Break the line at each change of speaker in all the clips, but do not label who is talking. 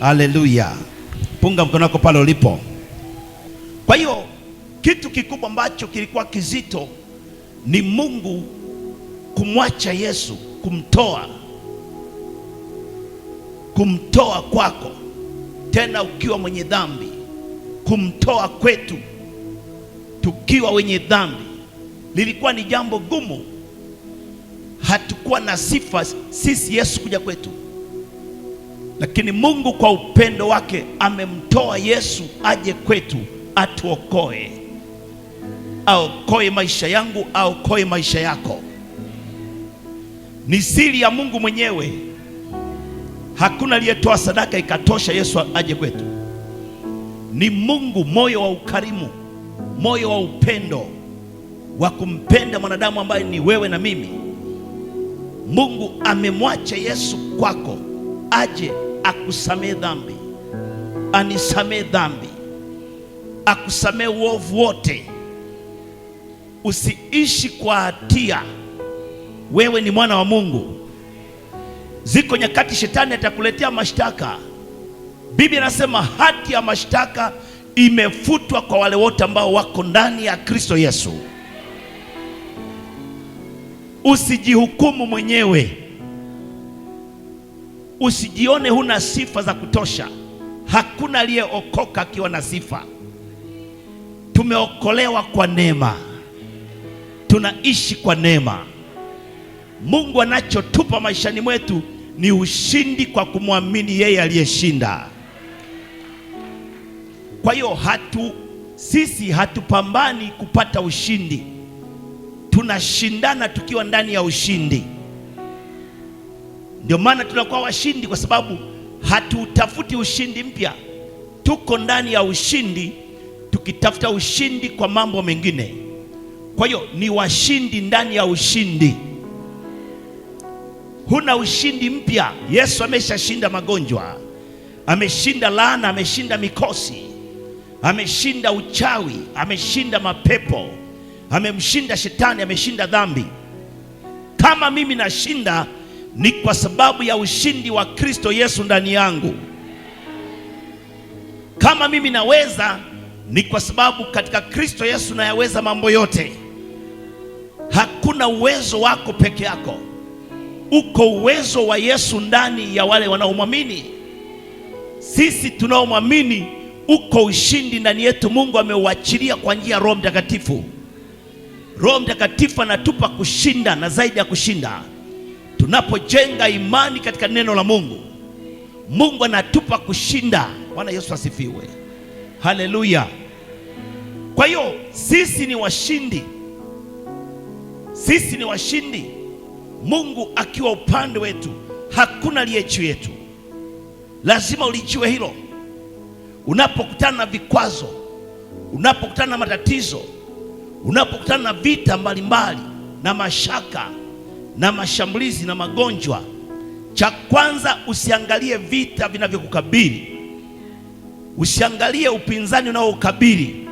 Haleluya. Punga mkono wako pale ulipo. Kwa hiyo kitu kikubwa ambacho kilikuwa kizito ni Mungu kumwacha Yesu, kumtoa kwako, tena ukiwa mwenye dhambi, kumtoa kwetu tukiwa wenye dhambi. Lilikuwa ni jambo gumu. Hatukuwa na sifa sisi Yesu kuja kwetu, lakini Mungu kwa upendo wake amemtoa Yesu aje kwetu atuokoe. Aokoe maisha yangu, aokoe maisha yako. Ni siri ya Mungu mwenyewe. Hakuna aliyetoa sadaka ikatosha Yesu aje kwetu. Ni Mungu, moyo wa ukarimu, moyo wa upendo, wa kumpenda mwanadamu ambaye ni wewe na mimi. Mungu amemwacha Yesu kwako aje akusamee dhambi, anisamee dhambi, akusamee uovu wote. Usiishi kwa hatia. Wewe ni mwana wa Mungu. Ziko nyakati shetani atakuletea mashtaka. Biblia inasema hati ya mashtaka imefutwa kwa wale wote ambao wako ndani ya Kristo Yesu. Usijihukumu mwenyewe. Usijione huna sifa za kutosha. Hakuna aliyeokoka akiwa na sifa. Tumeokolewa kwa neema. Tunaishi kwa neema. Mungu anachotupa maishani mwetu ni ushindi kwa kumwamini yeye aliyeshinda. Kwa hiyo sisi hatupambani kupata ushindi. Tunashindana tukiwa ndani ya ushindi. Ndio maana tunakuwa washindi, kwa sababu hatutafuti ushindi mpya. Tuko ndani ya ushindi tukitafuta ushindi kwa mambo mengine. Kwa hiyo ni washindi ndani ya ushindi. Huna ushindi mpya. Yesu ameshashinda magonjwa, ameshinda laana, ameshinda mikosi, ameshinda uchawi, ameshinda mapepo, amemshinda shetani, ameshinda dhambi. Kama mimi nashinda, ni kwa sababu ya ushindi wa Kristo Yesu ndani yangu. Kama mimi naweza, ni kwa sababu katika Kristo Yesu nayaweza mambo yote. Hakuna uwezo wako peke yako. Uko uwezo wa Yesu ndani ya wale wanaomwamini. Sisi tunaomwamini, uko ushindi ndani yetu. Mungu ameuachilia kwa njia ya Roho Mtakatifu. Roho Mtakatifu anatupa kushinda na zaidi ya kushinda. Tunapojenga imani katika neno la Mungu, Mungu anatupa kushinda. Bwana Yesu asifiwe. Haleluya. Kwa hiyo sisi ni washindi. Sisi ni washindi. Mungu akiwa upande wetu, hakuna aliye juu yetu. Lazima ulijue hilo. Unapokutana na vikwazo, unapokutana na matatizo, unapokutana na vita mbalimbali na mashaka na mashambulizi na magonjwa, cha kwanza usiangalie vita vinavyokukabili. Usiangalie upinzani unaokabili.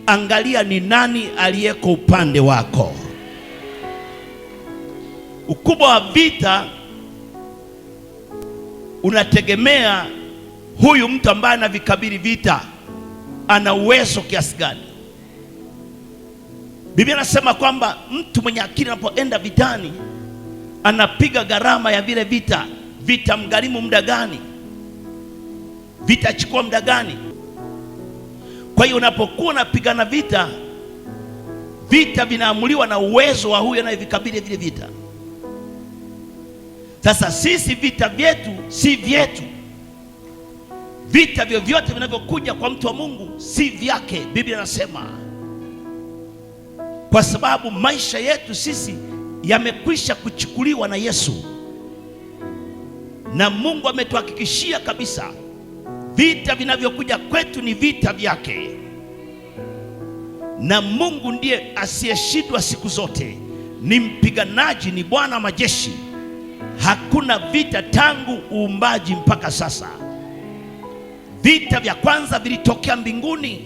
Angalia ni nani aliyeko upande wako. Ukubwa wa vita unategemea huyu mtu ambaye anavikabili vita ana uwezo kiasi gani. Biblia inasema kwamba mtu mwenye akili anapoenda vitani anapiga gharama ya vile vita. Vita mgharimu muda gani? Vitachukua muda gani? Kwa hiyo unapokuwa unapigana vita, vita vinaamuliwa na uwezo wa huyu anayevikabili vile vita. Sasa sisi vita vyetu si vyetu. Vita vyovyote vinavyokuja kwa mtu wa Mungu si vyake. Biblia inasema, kwa sababu maisha yetu sisi yamekwisha kuchukuliwa na Yesu, na Mungu ametuhakikishia kabisa vita vinavyokuja kwetu ni vita vyake. Na Mungu ndiye asiyeshindwa siku zote, ni mpiganaji, ni Bwana majeshi. Hakuna vita tangu uumbaji mpaka sasa. Vita vya kwanza vilitokea mbinguni.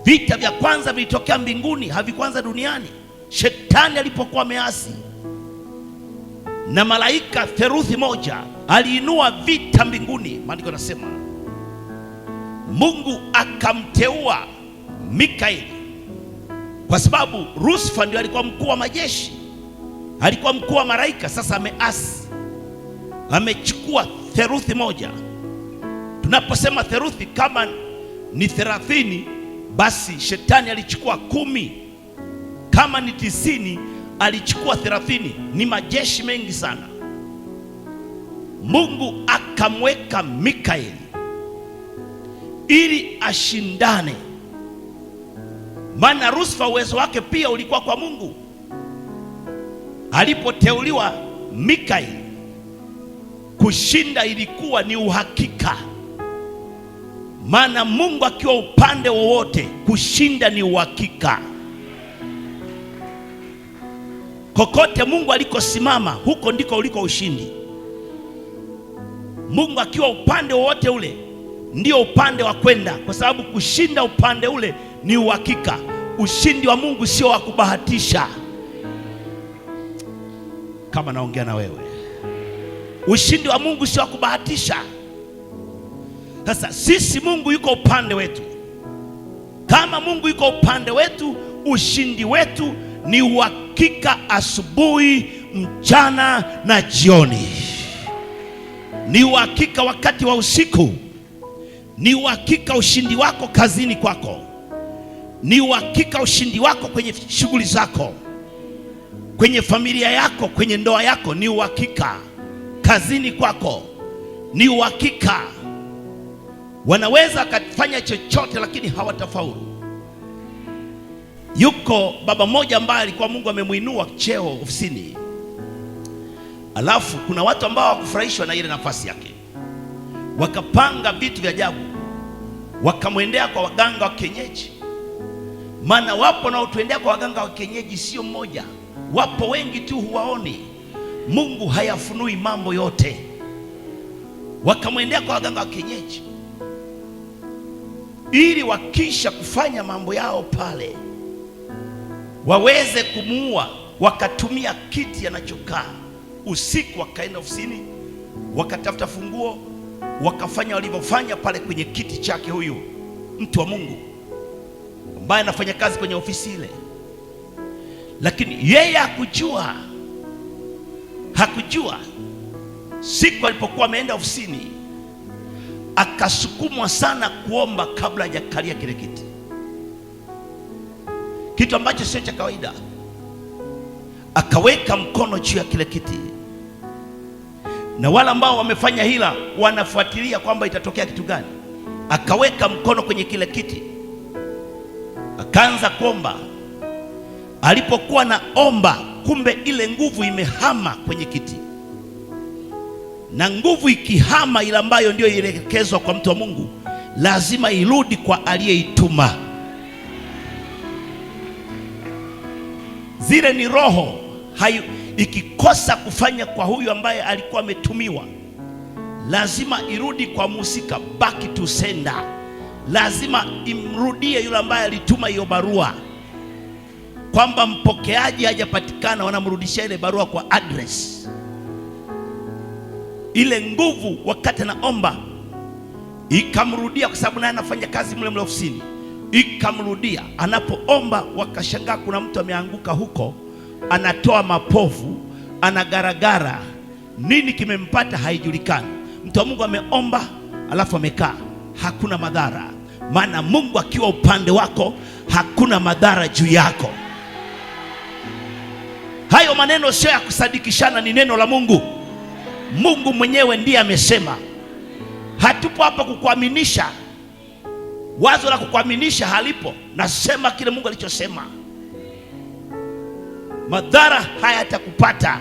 Vita vya kwanza vilitokea mbinguni, havikuanza duniani. Shetani alipokuwa ameasi na malaika theluthi moja aliinua vita mbinguni. Maandiko yanasema Mungu akamteua Mikaeli kwa sababu Lusifa ndio alikuwa mkuu wa majeshi, alikuwa mkuu wa malaika. Sasa ameasi, amechukua theluthi moja. Tunaposema theluthi, kama ni 30, basi shetani alichukua 10. Kama ni 90, alichukua 30. Ni majeshi mengi sana. Mungu akamweka Mikaeli ili ashindane, maana Lusifa uwezo wake pia ulikuwa kwa Mungu. Alipoteuliwa Mikaeli, kushinda ilikuwa ni uhakika, maana Mungu akiwa upande wowote, kushinda ni uhakika. Kokote Mungu alikosimama, huko ndiko uliko ushindi. Mungu akiwa upande wowote ule, ndio upande wa kwenda, kwa sababu kushinda upande ule ni uhakika. Ushindi wa Mungu sio wa kubahatisha. Kama naongea na wewe, ushindi wa Mungu sio wa kubahatisha. Sasa sisi, Mungu yuko upande wetu. Kama Mungu yuko upande wetu, ushindi wetu ni uhakika, asubuhi, mchana na jioni. Ni uhakika wakati wa usiku. Ni uhakika ushindi wako kazini kwako. Ni uhakika ushindi wako kwenye shughuli zako, kwenye familia yako, kwenye ndoa yako. Ni uhakika kazini kwako. Ni uhakika. Wanaweza kufanya chochote lakini hawatafaulu. Yuko baba mmoja ambaye alikuwa Mungu amemuinua cheo ofisini, alafu kuna watu ambao hawakufurahishwa na ile nafasi yake, wakapanga vitu vya ajabu, wakamwendea kwa waganga wa kienyeji. Maana wapo na utuendea kwa waganga wa kienyeji, sio mmoja, wapo wengi tu, huwaoni. Mungu hayafunui mambo yote. Wakamwendea kwa waganga wa kienyeji ili wakisha kufanya mambo yao pale waweze kumuua. Wakatumia kiti anachokaa usiku, wakaenda ofisini, wakatafuta funguo, wakafanya walivyofanya pale kwenye kiti chake huyu mtu wa Mungu ambaye anafanya kazi kwenye ofisi ile. Lakini yeye hakujua siku alipokuwa ameenda ofisini, akasukumwa sana kuomba kabla hajakalia kile kiti, kitu ambacho sio cha kawaida. Akaweka mkono juu ya kile kiti, na wale ambao wamefanya hila wanafuatilia kwamba itatokea kitu gani. Akaweka mkono kwenye kile kiti, akaanza kuomba. Alipokuwa naomba, kumbe ile nguvu imehama kwenye kiti, na nguvu ikihama, ile ambayo ndio ielekezwa kwa mtu wa Mungu, lazima irudi kwa aliyeituma. Zile ni roho ikikosa kufanya kwa huyu ambaye alikuwa ametumiwa, lazima irudi kwa mhusika, back to sender. Lazima imrudie yule ambaye alituma hiyo barua, kwamba mpokeaji hajapatikana, wanamrudishia ile barua kwa address. Ile nguvu wakati naomba ikamrudia, kwa sababu naye anafanya kazi mle ofisini, ikamrudia. Anapoomba wakashangaa, kuna mtu ameanguka huko, anatoa mapovu, anagaragara. Nini kimempata haijulikani. Mtu wa Mungu ameomba alafu amekaa, hakuna madhara. Maana Mungu akiwa upande wako, hakuna madhara juu yako. Hayo maneno sio ya kusadikishana, ni neno la Mungu. Mungu mwenyewe ndiye amesema. Hatupo hapa kukuaminisha. Wazo la kukuaminisha halipo. Nasema kile Mungu alichosema. Madhara hayatakupata.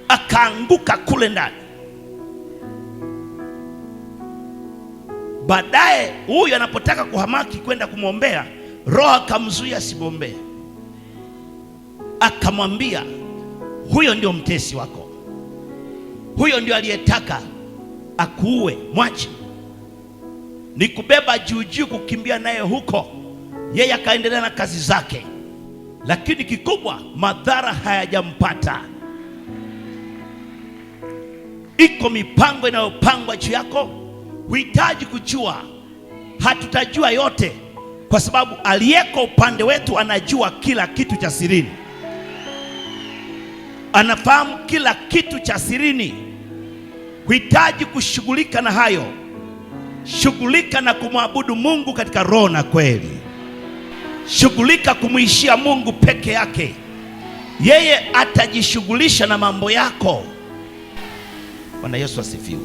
Akaanguka kule ndani. Baadaye huyu anapotaka kuhamaki kwenda kumwombea, Roho akamzuia asimwombee. Akamwambia, huyo ndio mtesi wako, huyo ndio aliyetaka akuue, mwache. Nikubeba juu juu kukimbia naye huko. Yeye akaendelea na kazi zake, lakini kikubwa madhara hayajampata. iko mipango inayopangwa juu yako. Huhitaji kujua, hatutajua yote, kwa sababu aliyeko upande wetu anajua kila kitu cha sirini, anafahamu kila kitu cha sirini. Huhitaji kushughulika na hayo. Shughulika na kumwabudu Mungu katika roho na kweli. Shughulika kumuishia Mungu peke yake. Yeye atajishughulisha na mambo yako. Bwana Yesu asifiwe.